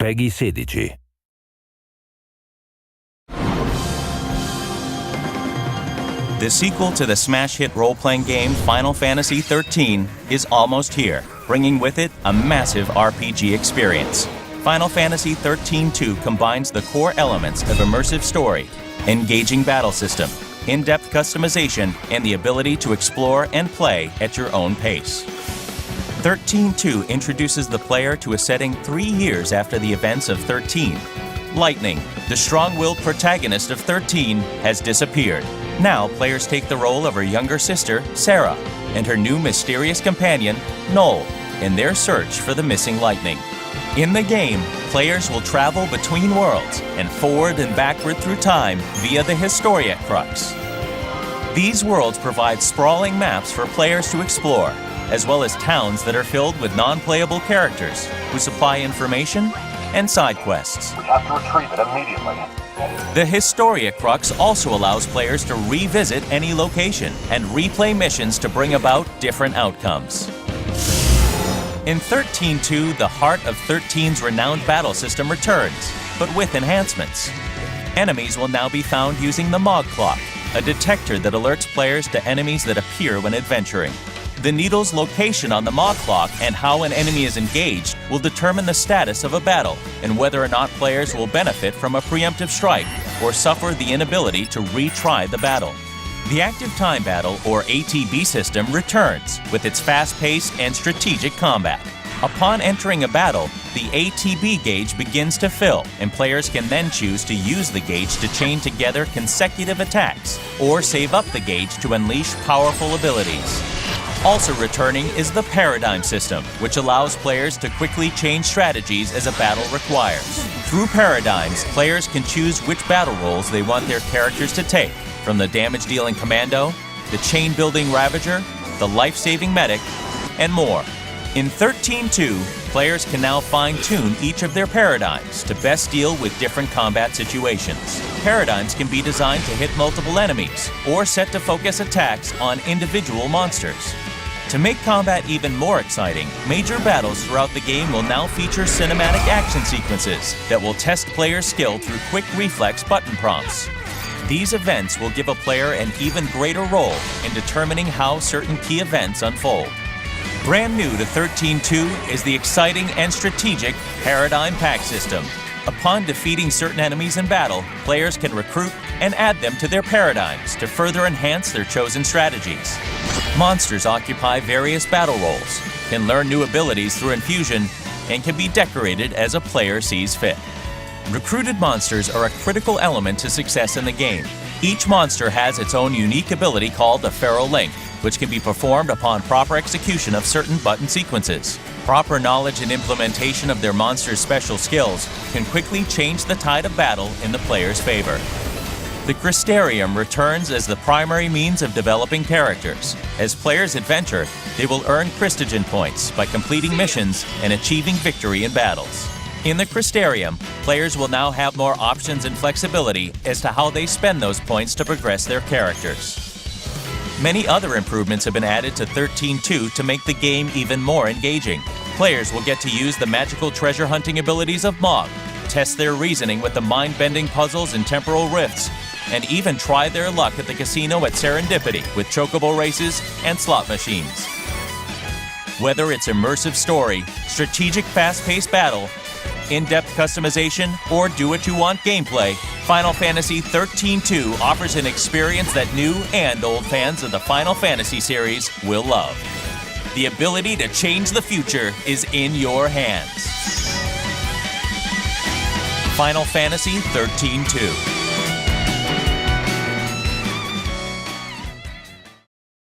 PEGI 16. The sequel to the smash hit role-playing game Final Fantasy XIII is almost here, bringing with it a massive RPG experience. Final Fantasy XIII-2 combines the core elements of immersive story, engaging battle system, in-depth customization, and the ability to explore and play at your own pace. XIII-2 introduces the player to a setting 3 years after the events of 13. Lightning, the strong-willed protagonist of 13, has disappeared. Now, players take the role of her younger sister, Sarah, and her new mysterious companion, Noel, in their search for the missing Lightning. In the game, players will travel between worlds and forward and backward through time via the Historia Crux. These worlds provide sprawling maps for players to explore, as well as towns that are filled with non-playable characters who supply information and side quests. We have to retrieve it immediately. The Historia Crux also allows players to revisit any location and replay missions to bring about different outcomes. In XIII-2, the heart of 13's renowned battle system returns, but with enhancements. Enemies will now be found using the Mog Clock, a detector that alerts players to enemies that appear when adventuring. The needle's location on the Mog Clock and how an enemy is engaged will determine the status of a battle and whether or not players will benefit from a preemptive strike or suffer the inability to retry the battle. The Active Time Battle, or ATB system, returns with its fast-paced and strategic combat. Upon entering a battle, the ATB gauge begins to fill, and players can then choose to use the gauge to chain together consecutive attacks or save up the gauge to unleash powerful abilities. Also returning is the Paradigm system, which allows players to quickly change strategies as a battle requires. Through Paradigms, players can choose which battle roles they want their characters to take, from the damage-dealing Commando, the chain-building Ravager, the life-saving Medic, and more. In XIII-2, players can now fine-tune each of their paradigms to best deal with different combat situations. Paradigms can be designed to hit multiple enemies, or set to focus attacks on individual monsters. To make combat even more exciting, major battles throughout the game will now feature cinematic action sequences that will test players' skill through quick reflex button prompts. These events will give a player an even greater role in determining how certain key events unfold. Brand new to XIII-2 is the exciting and strategic Paradigm Pack system. Upon defeating certain enemies in battle, players can recruit and add them to their paradigms to further enhance their chosen strategies. Monsters occupy various battle roles, can learn new abilities through infusion, and can be decorated as a player sees fit. Recruited monsters are a critical element to success in the game. Each monster has its own unique ability called the Feral Link, which can be performed upon proper execution of certain button sequences. Proper knowledge and implementation of their monster's special skills can quickly change the tide of battle in the player's favor. The Crystarium returns as the primary means of developing characters. As players adventure, they will earn Christogen points by completing missions and achieving victory in battles. In the Crystarium, players will now have more options and flexibility as to how they spend those points to progress their characters. Many other improvements have been added to XIII-2 to make the game even more engaging. Players will get to use the magical treasure hunting abilities of Mog, test their reasoning with the mind-bending puzzles and temporal rifts, and even try their luck at the casino at Serendipity with chocobo races and slot machines. Whether it's immersive story, strategic fast-paced battle, in-depth customization, or do-what-you-want gameplay, Final Fantasy XIII-2 offers an experience that new and old fans of the Final Fantasy series will love. The ability to change the future is in your hands. Final Fantasy XIII-2.